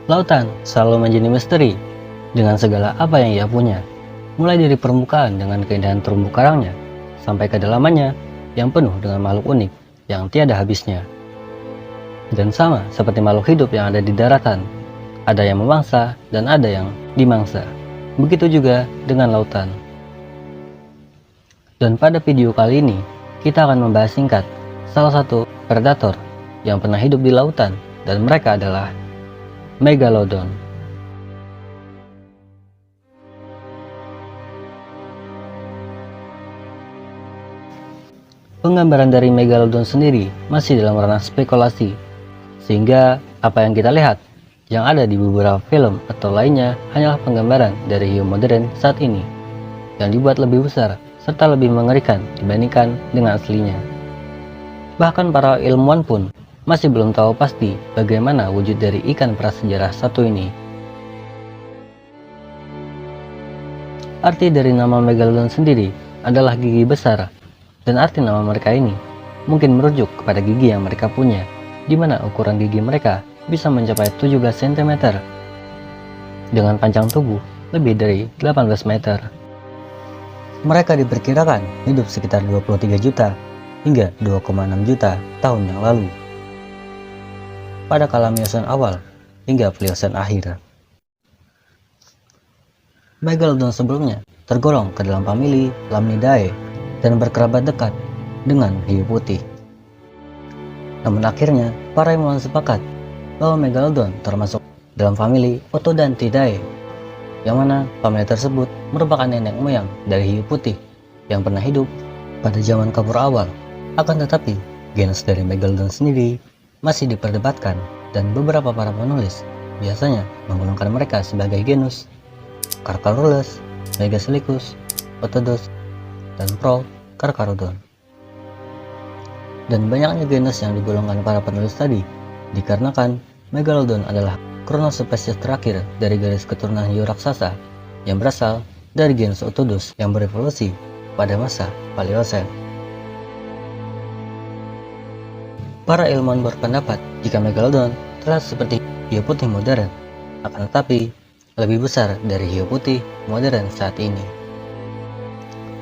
Lautan selalu menjadi misteri dengan segala apa yang ia punya, mulai dari permukaan dengan keindahan terumbu karangnya, sampai kedalamannya yang penuh dengan makhluk unik yang tiada habisnya. Dan sama seperti makhluk hidup yang ada di daratan, ada yang memangsa dan ada yang dimangsa. Begitu juga dengan lautan. Dan pada video kali ini, kita akan membahas singkat salah satu predator yang pernah hidup di lautan, dan mereka adalah Megalodon. Penggambaran dari Megalodon sendiri masih dalam ranah spekulasi, sehingga apa yang kita lihat yang ada di beberapa film atau lainnya hanyalah penggambaran dari hiu modern saat ini, yang dibuat lebih besar serta lebih mengerikan dibandingkan dengan aslinya. Bahkan para ilmuwan pun masih belum tahu pasti bagaimana wujud dari ikan prasejarah satu ini. Arti dari nama Megalodon sendiri adalah gigi besar, dan arti nama mereka ini mungkin merujuk kepada gigi yang mereka punya, di mana ukuran gigi mereka bisa mencapai 17 cm dengan panjang tubuh lebih dari 18 meter. Mereka diperkirakan hidup sekitar 23 juta hingga 2,6 juta tahun yang lalu, pada kala Miosen awal hingga Pliocene akhir. Megalodon sebelumnya tergolong ke dalam famili Lamnidae dan berkerabat dekat dengan hiu putih. Namun akhirnya para ilmuwan sepakat bahwa Megalodon termasuk dalam famili Otodontidae, yang mana famili tersebut merupakan nenek moyang dari hiu putih yang pernah hidup pada zaman kapur awal. Akan tetapi, genus dari Megalodon sendiri masih diperdebatkan, dan beberapa para penulis biasanya menggolongkan mereka sebagai genus Carcharodon, Megasilicus, Otodus, dan Procarcharodon. Dan banyaknya genus yang digolongkan para penulis tadi dikarenakan Megalodon adalah kronospesies terakhir dari garis keturunan hiu raksasa yang berasal dari genus Otodus yang berevolusi pada masa Paleosen. Para ilmuwan berpendapat jika Megalodon terlihat seperti hiu putih modern, akan tetapi lebih besar dari hiu putih modern saat ini.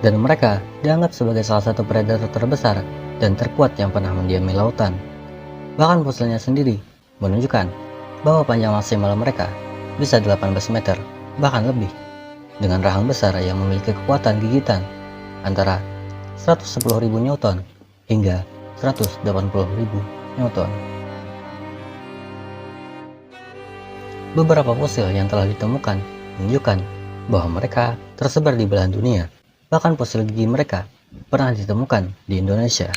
Dan mereka dianggap sebagai salah satu predator terbesar dan terkuat yang pernah mendiami lautan. Bahkan fosilnya sendiri menunjukkan bahwa panjang maksimal mereka bisa 18 meter, bahkan lebih, dengan rahang besar yang memiliki kekuatan gigitan antara 110.000 Newton hingga 180.000 Newton. Beberapa fosil yang telah ditemukan menunjukkan bahwa mereka tersebar di belahan dunia. Bahkan fosil gigi mereka pernah ditemukan di Indonesia.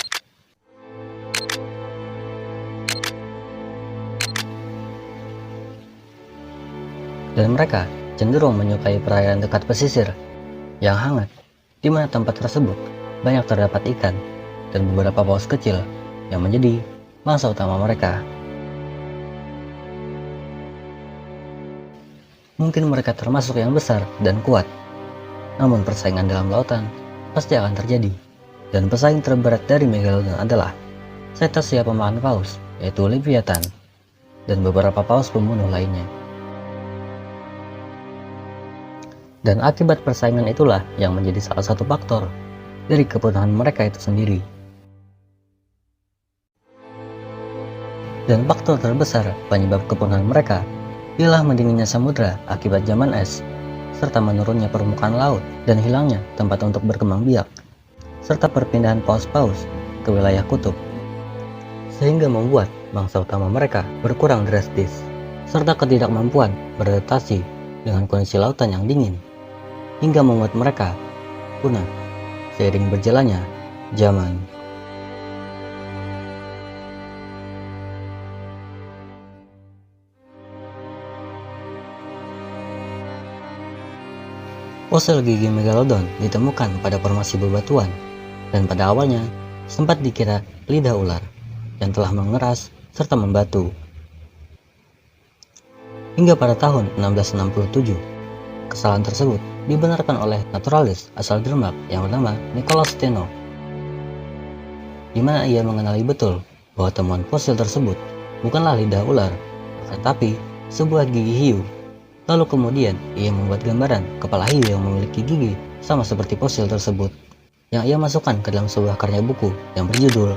Dan mereka cenderung menyukai perairan dekat pesisir yang hangat, di mana tempat tersebut banyak terdapat ikan dan beberapa paus kecil yang menjadi mangsa utama mereka. Mungkin mereka termasuk yang besar dan kuat, namun persaingan dalam lautan pasti akan terjadi, dan pesaing terberat dari Megalodon adalah cetacea pemakan paus, yaitu Leviathan, dan beberapa paus pembunuh lainnya. Dan akibat persaingan itulah yang menjadi salah satu faktor dari kepunahan mereka itu sendiri. Dan faktor terbesar penyebab kepunahan mereka ialah mendinginnya samudra akibat zaman es, serta menurunnya permukaan laut dan hilangnya tempat untuk berkembang biak, serta perpindahan paus-paus ke wilayah kutub, sehingga membuat mangsa utama mereka berkurang drastis, serta ketidakmampuan beradaptasi dengan kondisi lautan yang dingin, hingga membuat mereka punah seiring berjalannya zaman. Fosil gigi Megalodon ditemukan pada formasi bebatuan, dan pada awalnya sempat dikira lidah ular yang telah mengeras serta membatu. Hingga pada tahun 1667, kesalahan tersebut dibenarkan oleh naturalis asal Denmark yang bernama Nicolaas Steno, di mana ia mengenali betul bahwa temuan fosil tersebut bukanlah lidah ular, tetapi sebuah gigi hiu. Lalu kemudian ia membuat gambaran kepala hiu yang memiliki gigi sama seperti fosil tersebut, yang ia masukkan ke dalam sebuah karya buku yang berjudul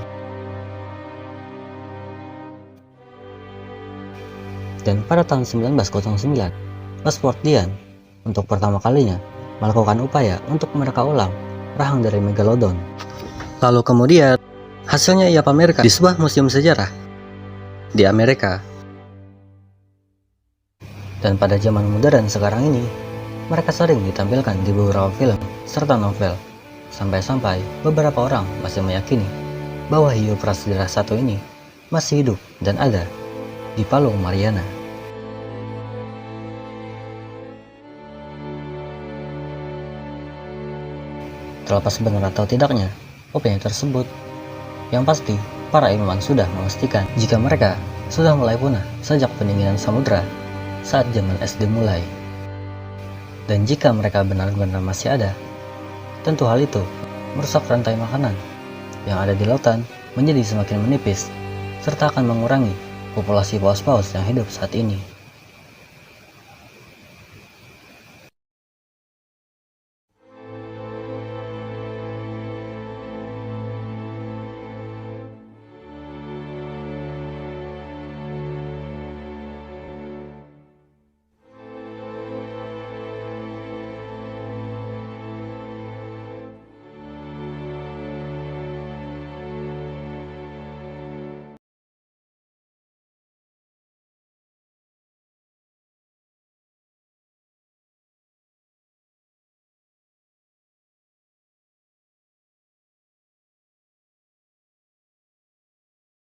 Dan pada tahun 1909, Oswald Dian untuk pertama kalinya melakukan upaya untuk mereka ulang rahang dari Megalodon. Lalu kemudian hasilnya ia pamerkan di sebuah museum sejarah di Amerika. Dan pada zaman modern sekarang ini, mereka sering ditampilkan di beberapa film serta novel, sampai-sampai beberapa orang masih meyakini bahwa hiu prasejarah satu ini masih hidup dan ada di Palung Mariana. Terlepas benar atau tidaknya opini tersebut, yang pasti para ilmuwan sudah memastikan jika mereka sudah mulai punah sejak pendinginan samudra saat zaman es dimulai. Dan jika mereka benar-benar masih ada, tentu hal itu merusak rantai makanan yang ada di lautan menjadi semakin menipis, serta akan mengurangi populasi paus-paus yang hidup saat ini.